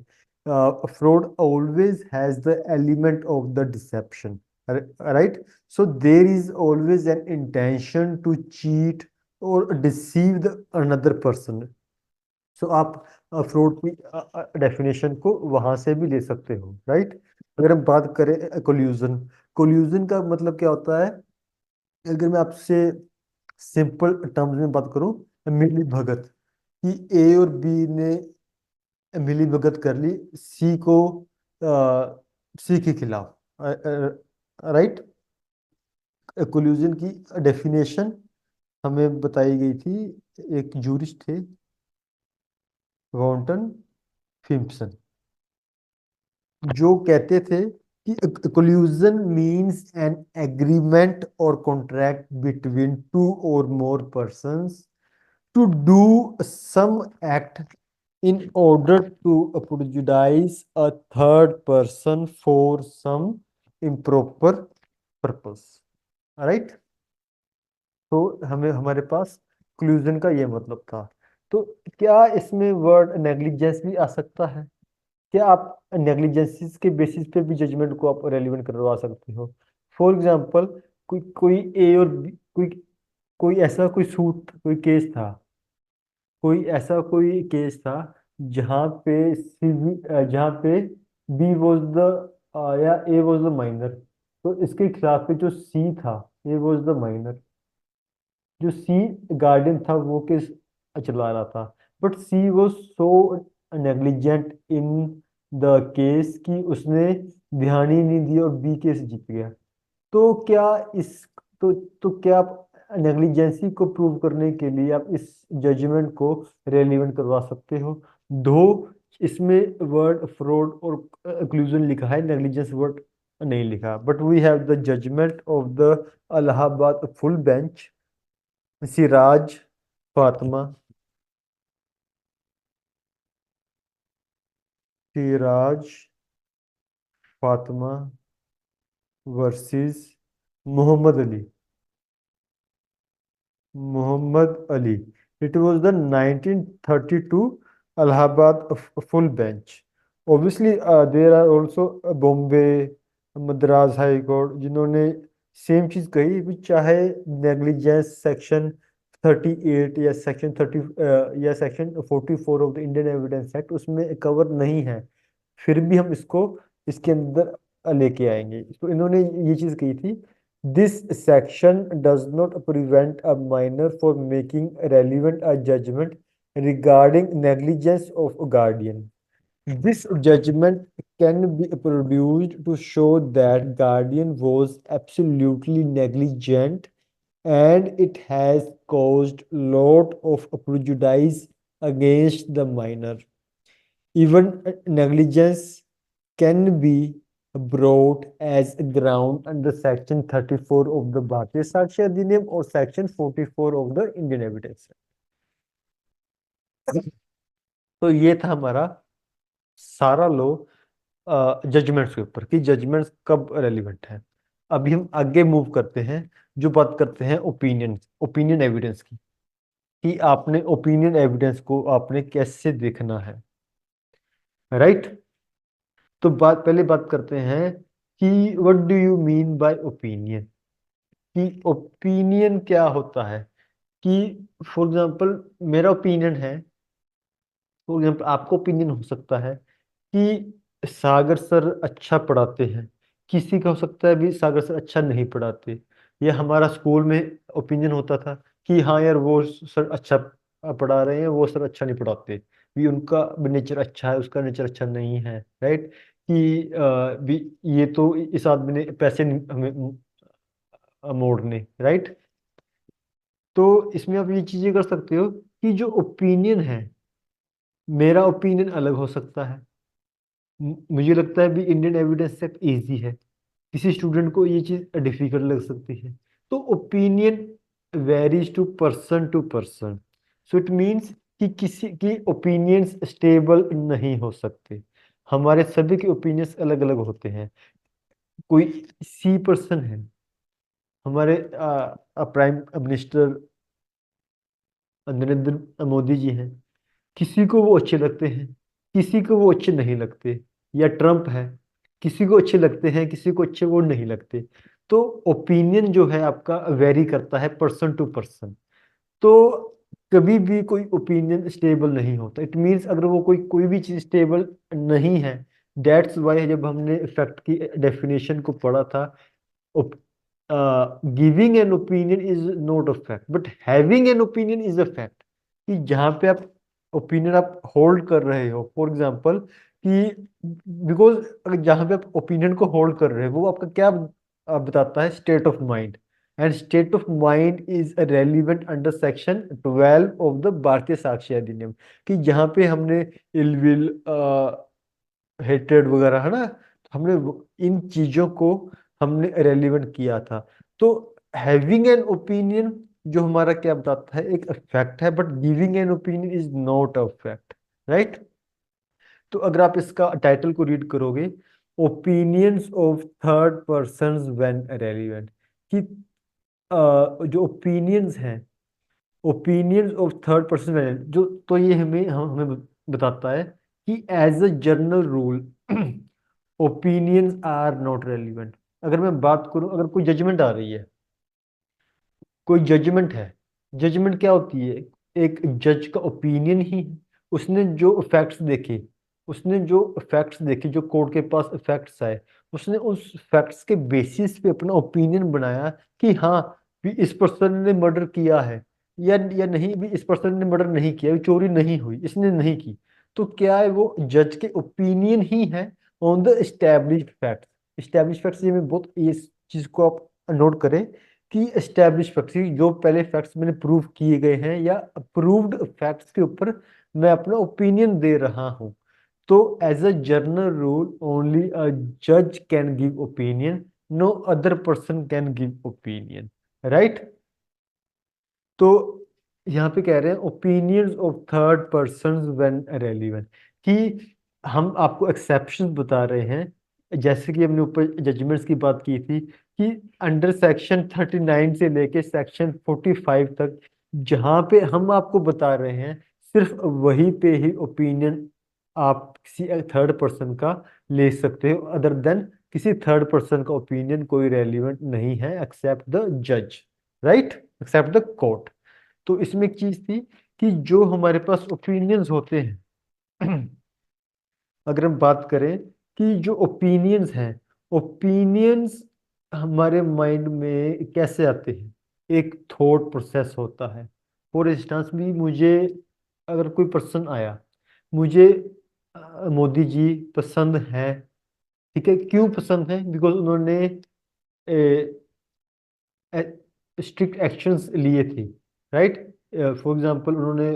fraud always has the element of the deception, right. So there is always an intention to cheat और deceive the another person. So आप फ्रॉड की डेफिनेशन को वहां से भी ले सकते हो, राइट। अगर हम बात करें कोल्यूजन, कोल्यूजन का मतलब क्या होता है, अगर मैं आपसे सिंपल टर्म्स में बात करूं, मिली भगत, कि ए और बी ने मिली भगत कर ली सी को सी के खिलाफ, राइट। कोल्यूजन की डेफिनेशन हमें बताई गई थी, एक जूरिस्ट थे वॉन्टन फिम्पसन, जो कहते थे कि collusion means an agreement or contract between two or more persons to do some act in order to prejudice a third person for some improper purpose, right। तो हमें हमारे पास collusion का ये मतलब था। तो क्या इसमें वर्ड नेग्लिजेंस भी आ सकता है? क्या आप नेग्लिजेंसीज के बेसिस पे भी जजमेंट को आप रेलिवेंट करवा सकते हो? फॉर एग्जांपल, कोई कोई ए और बी, कोई ऐसा कोई सूट कोई केस था, कोई ऐसा कोई केस था जहाँ पे जहाँ पे बी वॉज द या ए वॉज द माइनर, तो इसके खिलाफ पे जो सी था, ए वॉज द माइनर, जो सी गार्डियन था वो केस चला रहा था, but C was so negligent in the case कि उसने ध्यान ही नहीं दिया और बी केस जीत गया। तो क्या इस तो क्या आप नेग्लिजेंसी को प्रूव करने के लिए आप इस जजमेंट को रेलिवेंट करवा सकते हो? दो इसमें वर्ड फ्रॉड और एक्लूजन लिखा है, नेग्लिजेंस वर्ड नहीं लिखा, but we have the judgment of the Allahabad full bench, Siraj Fatima, Siraj Fatima versus Mohammad Ali, Muhammad Ali. It was the 1932 Allahabad full bench. Obviously, there are also Bombay, Madras High Court, जिन्होंने same चीज कही भी, चाहे नेग्लिजेंस सेक्शन 38 या section 30 या section 44 of the Indian evidence act उसमें cover नहीं है, फिर भी हम इसको इसके अंदर लेके आएंगे। तो इन्होंने ये चीज कही थी, this section does not prevent a minor from making relevant a judgment regarding negligence of a guardian. This judgment can be produced to show that guardian was absolutely negligent and it has caused lot of prejudice against the minor. Even negligence can be brought as ground under Section 34 of the Bharatiya Sakshi Adhiniyam or Section 44 of the Indian Evidence Act. तो ये था हमारा सारा लो judgements के ऊपर कि judgements कब relevant है। अभी हम आगे मूव करते हैं, जो बात करते हैं ओपिनियन एविडेंस की, कि आपने ओपिनियन एविडेंस को आपने कैसे देखना है, राइट। तो पहले बात करते हैं कि what do you mean by opinion, कि ओपिनियन क्या होता है। कि फॉर एग्जांपल मेरा ओपिनियन है, फॉर एग्जांपल आपको ओपिनियन हो सकता है कि सागर सर अच्छा पढ़ाते हैं, किसी का हो सकता है भी सागर सर अच्छा नहीं पढ़ाते। या हमारा स्कूल में ओपिनियन होता था कि हाँ यार वो सर अच्छा पढ़ा रहे हैं, वो सर अच्छा नहीं पढ़ाते, भी उनका नेचर अच्छा है, उसका नेचर अच्छा नहीं है, राइट। कि भी ये तो इस आदमी ने पैसे नहीं हमें मोड़ने, राइट। तो इसमें आप ये चीजें कर सकते हो कि जो ओपिनियन है, मेरा ओपिनियन अलग हो सकता है। मुझे लगता है भी इंडियन एविडेंस सेट इजी है, किसी स्टूडेंट को ये चीज डिफिकल्ट लग सकती है। तो opinion varies to person, so it means कि किसी की ओपिनियंस स्टेबल नहीं हो सकते। हमारे सभी के ओपिनियंस अलग अलग होते हैं। कोई सी पर्सन है, हमारे प्राइम मिनिस्टर नरेंद्र मोदी जी हैं, किसी को वो अच्छे लगते हैं, किसी को वो अच्छे नहीं लगते। या ट्रम्प है, किसी को अच्छे लगते हैं, किसी को अच्छे वो नहीं लगते। तो ओपिनियन जो है आपका वेरी करता है पर्सन टू पर्सन। तो कभी भी कोई ओपिनियन स्टेबल नहीं होता। इट मीन्स अगर वो कोई कोई भी चीज स्टेबल नहीं है, दैट्स वाई जब हमने फैक्ट की डेफिनेशन को पढ़ा था, giving an opinion is not a fact but having an opinion is a fact. कि जहाँ पे आप ओपिनियन आप होल्ड कर रहे हो, फॉर एग्जांपल कि बिकॉज अगर जहाँ पे आप ओपिनियन को होल्ड कर रहे हो वो आपका क्या बताता है, state of mind. And state of mind is relevant under section 12 of the भारतीय साक्ष्य अधिनियम। कि जहाँ पे हमने इलविल हेट्रेड वगैरह है ना, तो हमने इन चीजों को हमने रेलिवेंट किया था। तो हैविंग एन ओपिनियन जो हमारा क्या बताता है, एक फैक्ट है, but giving an opinion is not a fact, right. तो अगर आप इसका टाइटल को रीड करोगे, opinions of third persons when relevant, कि जो ओपिनियंस हैं, ओपिनियंस ऑफ थर्ड पर्सन जो, तो ये हमें बताता है कि as a general rule opinions are not relevant. अगर मैं बात करूं, अगर कोई जजमेंट आ रही है, कोई जजमेंट है, जजमेंट क्या होती है, एक जज का ओपिनियन ही है। उसने जो फैक्ट्स देखे, उसने जो फैक्ट्स देखे, जो कोर्ट के पास फैक्ट्स आए, उसने उस फैक्ट्स के बेसिस पे अपना ओपिनियन बनाया कि हाँ भी इस पर्सन ने मर्डर किया है, या नहीं भी इस पर्सन ने मर्डर नहीं किया, चोरी नहीं हुई, इसने नहीं की। तो क्या है, वो जज के ओपिनियन ही है on the established facts. Established facts, ये मैं बहुत इस चीज को आप नोट करें कि एस्टैब्लिश फैक्ट्स, जो पहले फैक्ट्स मैंने प्रूव किए गए हैं या अप्रूव्ड फैक्ट्स के ऊपर मैं अपना ओपिनियन दे रहा हूं। तो as a general rule only a जज can give opinion, no other person can give opinion, right. तो यहाँ पे कह रहे हैं opinions of third person when relevant, कि हम आपको एक्सेप्शंस बता रहे हैं। जैसे कि हमने ऊपर जजमेंट्स की बात की थी कि अंडर सेक्शन 39 से लेके सेक्शन 45 तक, जहाँ पे हम आपको बता रहे हैं, सिर्फ वहीं पे ही ओपिनियन आप किसी थर्ड पर्सन का ले सकते हो। अदर देन किसी थर्ड पर्सन का ओपिनियन कोई रेलिवेंट नहीं है एक्सेप्ट द जज, राइट, एक्सेप्ट द कोर्ट। तो इसमें एक चीज थी कि जो हमारे पास ओपिनियंस होते हैं अगर हम बात करें कि जो ओपिनियंस हैं, ओपिनियंस हमारे माइंड में कैसे आते हैं, एक थॉट प्रोसेस होता है। फॉर इंस्टेंस भी मुझे अगर कोई पर्सन आया, मुझे मोदी जी पसंद है, ठीक है, क्यों पसंद है, बिकॉज उन्होंने स्ट्रिक्ट एक्शंस लिए थे, राइट। फॉर एग्जांपल उन्होंने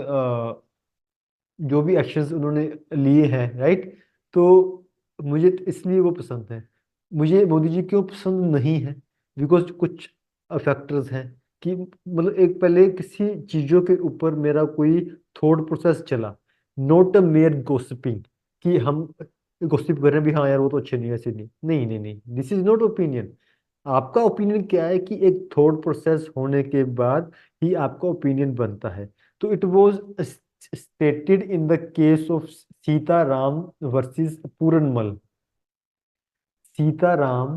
जो भी एक्शंस उन्होंने लिए हैं, राइट। तो मुझे तो इसलिए वो पसंद है। मुझे मोदी जी क्यों पसंद नहीं है? बिकॉज कुछ फैक्टर्स हैं कि मतलब एक पहले किसी चीज़ों के ऊपर मेरा कोई थॉट प्रोसेस चला, नॉट अ मेयर गोसिपिंग कि हम गोसिप कर रहे हैं भी हाँ यार वो तो अच्छे नहीं, ऐसे नहीं, नहीं नहीं नहीं, दिस इज नॉट ओपिनियन। आपका ओपिनियन क्या है कि एक थॉट प्रोसेस होने के बाद ही आपका ओपिनियन बनता है। तो it was stated in the case of Sita Ram versus Puranmal. Sita Ram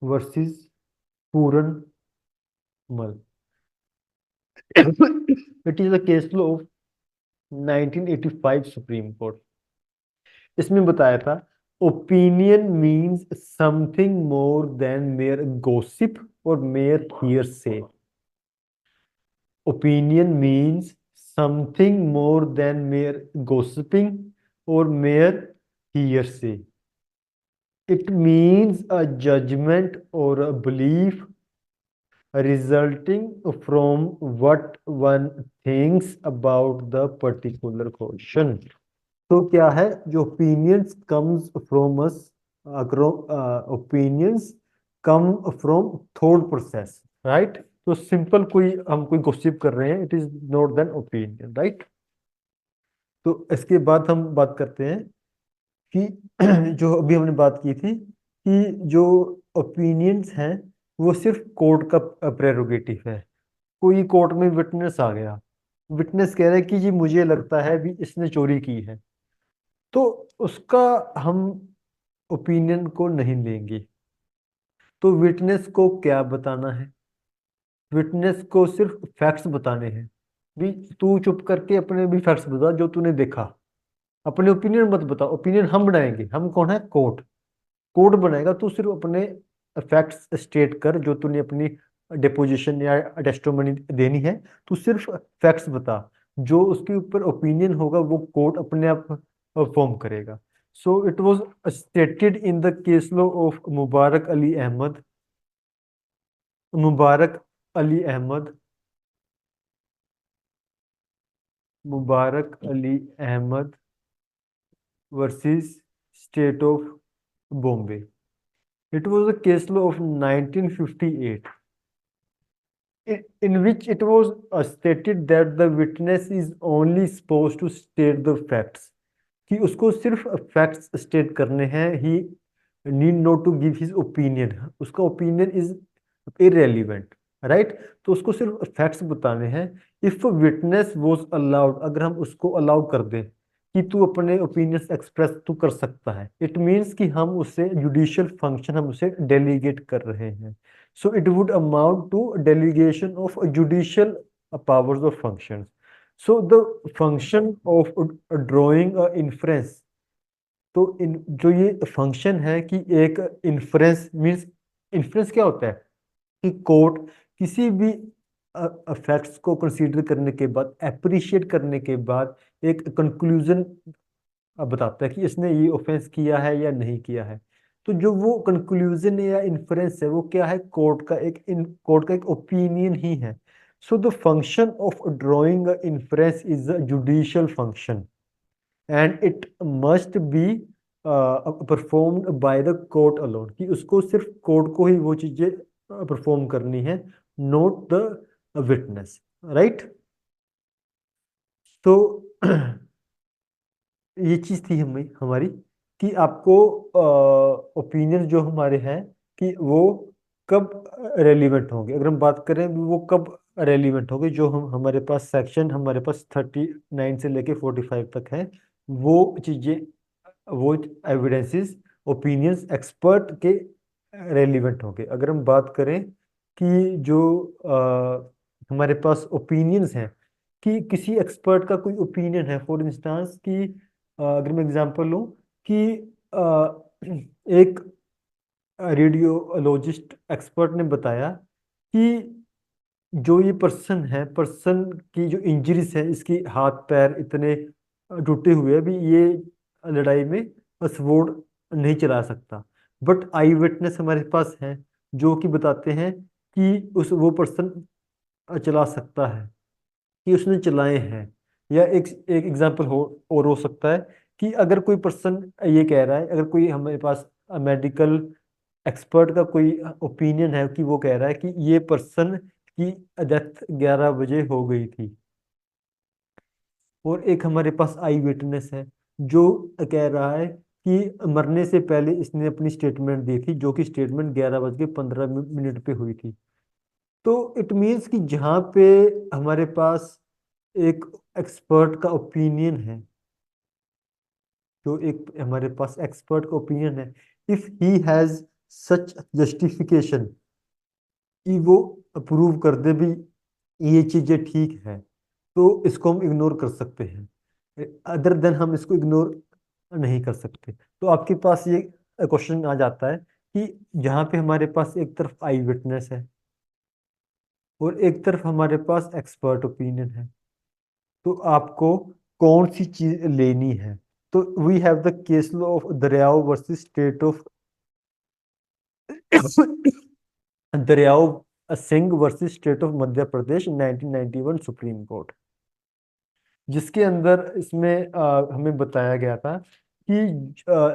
versus Puranmal. It is a case law of 1985 Supreme Court. इसमें बताया था opinion means something more than mere gossip और mere hearsay. Opinion means something more than mere gossiping और mere hearsay. It means a judgment or a belief resulting from what one thinks about the particular question. तो क्या है जो opinions comes from us, opinions come from thought process, right? तो simple कोई हम कोई gossip कर रहे हैं, it is not than opinion, right? तो इसके बाद हम बात करते हैं कि जो अभी हमने बात की थी कि जो ओपिनियंस हैं वो सिर्फ कोर्ट का प्रेरोगेटिव है। कोई कोर्ट में विटनेस आ गया, विटनेस कह रहा है कि जी मुझे लगता है भी इसने चोरी की है, तो उसका हम ओपिनियन को नहीं लेंगे। तो विटनेस को क्या बताना है? विटनेस को सिर्फ फैक्ट्स बताने हैं। भी तू चुप करके अपने भी फैक्ट्स बता जो तूने देखा, अपने ओपिनियन मत बता। ओपिनियन हम बनाएंगे, हम कौन है? कोर्ट। कोड बनाएगा, तू सिर्फ अपने फैक्ट्स स्टेट कर जो तूने अपनी डिपोजिशन या टेस्टिमनी देनी है। तू सिर्फ फैक्ट्स बता, जो उसके ऊपर ओपिनियन होगा वो कोर्ट अपने आप फॉर्म करेगा। So it was stated in the case law of Mubarak Ali Ahmad, Mubarak Ali Ahmad, Mubarak Ali Ahmad versus state of Bombay. It was a case law of 1958 in which it was stated that the witness is only supposed to state the facts, कि उसको सिर्फ facts state करने हैं। He need not to give his opinion, उसका opinion is irrelevant, right. तो उसको सिर्फ facts बताने हैं। इफ विटनेस वाज अलाउड, अगर हम उसको अलाउ कर दें कि तू अपने ओपिनियंस एक्सप्रेस तू कर सकता है, इट मीन्स कि हम उसे जुडिशियल फंक्शन हम उसे डेलीगेट कर रहे हैं। So it would amount to delegation of judicial powers और functions. So the function of drawing a inference, तो इन जो ये फंक्शन है कि एक इन्फ्रेंस मीन्स, इन्फ्रेंस क्या होता है कि कोर्ट किसी भी फैक्ट्स को कंसीडर करने के बाद, अप्रिशिएट करने के बाद एक कंक्लूजन बताता है कि इसने ये ऑफेंस किया है या नहीं किया है। तो जो वो कंक्लूजन या इन्फ्रेंस है वो क्या है? कोर्ट का एक ओपिनियन ही है। सो the function of drawing inference is a judicial function and it must be performed by the court alone, कि उसको सिर्फ कोर्ट को ही वो चीजें परफॉर्म करनी है, नॉट द विटनेस, राइट। तो ये चीज थी हमें हमारी कि आपको ओपिनियन जो हमारे हैं कि वो कब रेलिवेंट होंगे। अगर हम बात करें वो कब रेलिवेंट होंगे, जो हम हमारे पास सेक्शन हमारे पास 39 से लेके 45 तक है, वो चीजें, वो एविडेंसेस, ओपिनियंस एक्सपर्ट के रेलिवेंट होंगे। अगर हम बात करें कि जो हमारे पास ओपिनियंस हैं कि किसी एक्सपर्ट का कोई ओपिनियन है, फॉर इंस्टांस कि अगर मैं एग्जांपल लूं कि एक रेडियोलॉजिस्ट एक्सपर्ट ने बताया कि जो ये पर्सन है, पर्सन की जो इंजरीज है, इसकी हाथ पैर इतने टूटे हुए हैं, भी ये लड़ाई में स्वॉर्ड नहीं चला सकता। बट आई विटनेस हमारे पास है जो कि बताते हैं कि उस वो पर्सन चला सकता है। कि उसने चलाए हैं। या एक एक एग्जांपल और हो सकता है कि अगर कोई पर्सन ये कह रहा है, अगर कोई हमारे पास मेडिकल एक्सपर्ट का कोई ओपिनियन है कि वो कह रहा है कि ये पर्सन की डेथ 11 बजे हो गई थी, और एक हमारे पास आई विटनेस है जो कह रहा है कि मरने से पहले इसने अपनी स्टेटमेंट दी थी, जो कि स्टेटमेंट 11 बज के 15 मिनट पे हुई थी। तो इट मीन्स कि जहाँ पे हमारे पास एक एक्सपर्ट का ओपिनियन है, जो एक हमारे पास एक्सपर्ट का ओपिनियन है, if he has such justification कि वो अप्रूव कर दे भी ये चीजें ठीक है, तो इसको हम इग्नोर कर सकते हैं। अदर देन हम इसको इग्नोर नहीं कर सकते। तो आपके पास ये क्वेश्चन आ जाता है कि जहाँ पे हमारे पास एक तरफ आई विटनेस है और एक तरफ हमारे पास एक्सपर्ट ओपिनियन है, तो आपको कौन सी चीज लेनी है? तो we have the case law of Dariyao versus state of Dariyao Singh versus state of Madhya Pradesh 1991 Supreme Court, जिसके अंदर इसमें हमें बताया गया था कि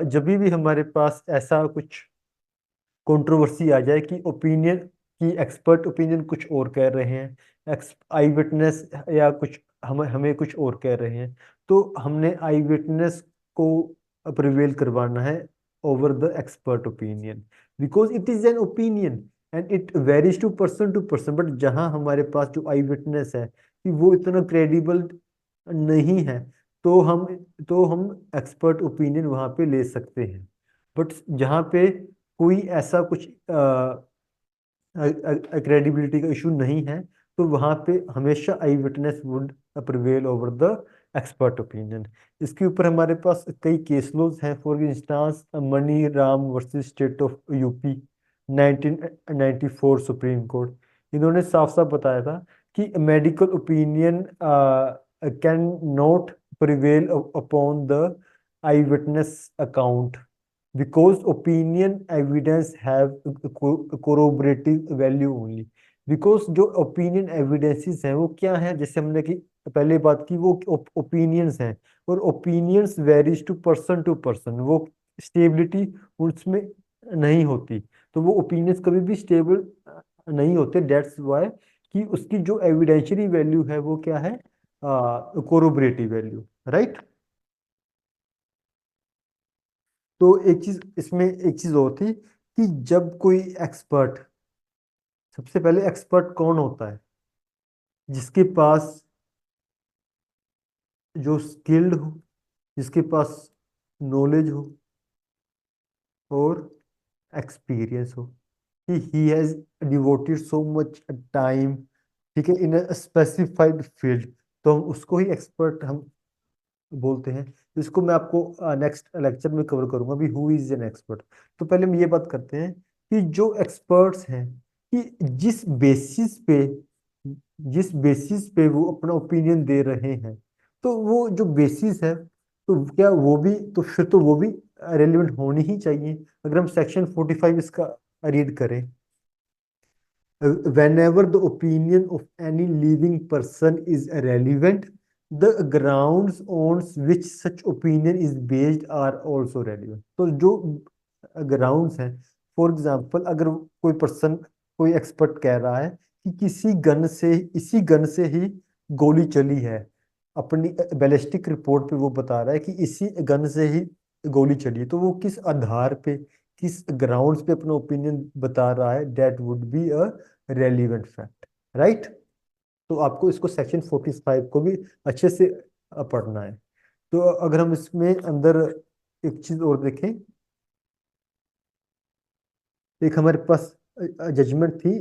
जब भी हमारे पास ऐसा कुछ कंट्रोवर्सी आ जाए कि ओपिनियन की एक्सपर्ट ओपिनियन कुछ और कह रहे हैं, एक्स आई विटनेस या कुछ हम हमें कुछ और कह रहे हैं, तो हमने आई विटनेस को प्रिवेल करवाना है over the expert opinion, because it is an opinion and it varies to person. But जहाँ हमारे पास जो आई विटनेस है कि वो इतना क्रेडिबल नहीं है, तो हम एक्सपर्ट ओपिनियन वहाँ पे ले सकते हैं। बट जहाँ पे कोई ऐसा कुछ क्रेडिबिलिटी का इशू नहीं है, तो वहाँ पे हमेशा eyewitness would prevail over the expert opinion. इसके ऊपर हमारे पास कई केस लॉज हैं। For instance Mani Ram versus state of UP 1994 Supreme Court, इन्होंने साफ साफ बताया था कि medical opinion can not prevail upon the eyewitness account because opinion evidence have corroborative value only। because जो opinion evidences हैं वो क्या है, जैसे हमने की पहले बात की, वो opinions हैं, और opinions varies to person, वो stability उसमें नहीं होती। तो वो opinions कभी भी stable नहीं होते। that's why कि उसकी जो evidentiary value है वो क्या है, corroborative value, राइट। तो एक चीज इसमें, एक चीज और थी कि जब कोई एक्सपर्ट, सबसे पहले एक्सपर्ट कौन होता है? जिसके पास जो स्किल्ड हो, जिसके पास नॉलेज हो और एक्सपीरियंस हो, कि he has devoted so much time, ठीक है, इन अ स्पेसिफाइड फील्ड, तो हम उसको ही एक्सपर्ट हम बोलते हैं। तो इसको मैं आपको नेक्स्ट लेक्चर में कवर करूंगा भी हु इज एन एक्सपर्ट। तो पहले हम ये बात करते हैं कि जो एक्सपर्ट्स हैं, कि जिस बेसिस पे वो अपना ओपिनियन दे रहे हैं, तो वो जो बेसिस है, तो क्या वो भी, तो फिर तो वो भी रेलिवेंट होनी ही चाहिए। अगर हम सेक्शन 45 इसका रीड करें, whenever the opinion of any living person is relevant, the grounds on which such opinion is based are also relevant। तो जो ग्राउंड्स हैं, फॉर एग्जांपल अगर कोई पर्सन, कोई एक्सपर्ट कह रहा है कि किसी गन से, इसी गन से ही गोली चली है, अपनी बैलिस्टिक रिपोर्ट पे वो बता रहा है कि इसी गन से ही गोली चली है, तो वो किस आधार पे, किस ग्राउंड्स पे अपना ओपिनियन बता रहा है, that would be a relevant fact, right. तो आपको इसको सेक्शन 45 को भी अच्छे से पढ़ना है। तो अगर हम इसमें अंदर एक चीज और देखें, एक हमारे पास जजमेंट थी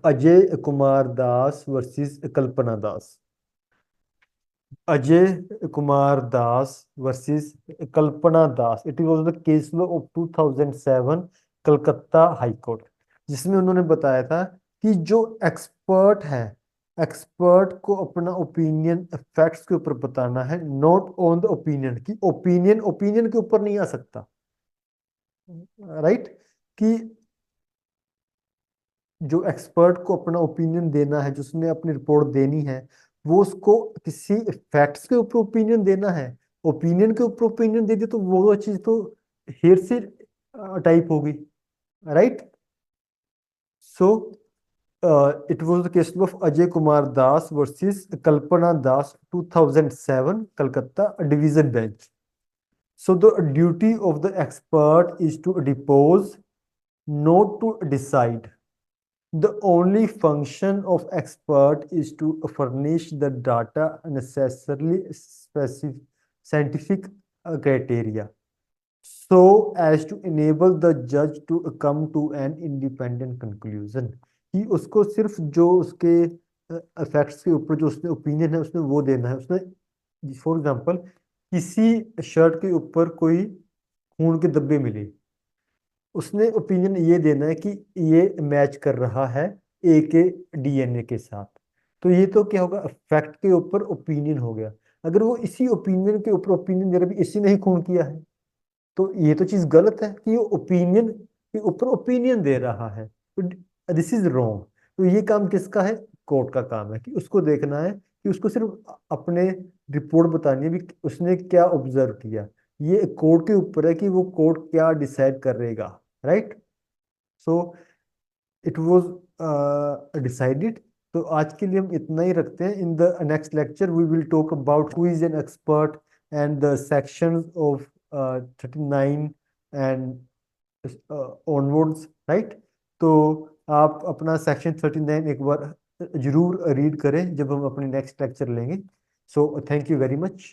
Ajay Kumar Das versus Kalpana Das. Ajay Kumar Das versus Kalpana Das, it was the case law of 2007 Calcutta high court, जिसमें उन्होंने बताया था कि जो एक्सपर्ट है, एक्सपर्ट को अपना ओपिनियन फैक्ट्स के ऊपर बताना है, नॉट ऑन द ओपिनियन, की ओपिनियन ओपिनियन के ऊपर नहीं आ सकता, राइट। कि जो एक्सपर्ट को अपना ओपिनियन देना है, जिसने अपनी रिपोर्ट देनी है, वो उसको किसी फैक्ट्स के ऊपर ओपिनियन देना है, ओपिनियन के ऊपर ओपिनियन दे दे तो वो चीज तो हेरफेर टाइप होगी, right? So it was the case of Ajay Kumar Das versus Kalpana Das, 2007, Calcutta Division Bench. So the duty of the expert is to depose, not to decide. The only function of expert is to furnish the data necessarily specific scientific criteria, so as to enable the judge to come to an independent conclusion, कि उसको सिर्फ जो उसके effects के ऊपर जो उसने opinion है उसने वो देना है। उसने फॉर एग्जांपल किसी शर्ट के ऊपर कोई खून के धब्बे मिले, उसने ओपिनियन ये देना है कि ये मैच कर रहा है ए के डीएनए के साथ। तो ये तो क्या होगा, फैक्ट के ऊपर ओपिनियन हो गया। अगर वो इसी ओपिनियन के ऊपर ओपिनियन दे रहा है भी इसी ने ही खून किया है, तो ये तो चीज गलत है कि ये ओपिनियन के ऊपर ओपिनियन दे रहा है, तो दिस इज रॉन्ग। तो ये काम किसका है, कोर्ट का काम है कि उसको देखना है कि उसको सिर्फ अपने रिपोर्ट बतानी है भी उसने क्या ऑब्जर्व किया। ये कोर्ट के ऊपर है कि वो कोर्ट क्या डिसाइड करेगा, right? So it was decided. तो आज के लिए हम इतना ही रखते हैं। In the next lecture we will talk about who is an expert and the sections of 39 and onwards, right? तो आप अपना सेक्शन 39 एक बार जरूर रीड करें जब हम अपने नेक्स्ट लेक्चर लेंगे। So thank you very much.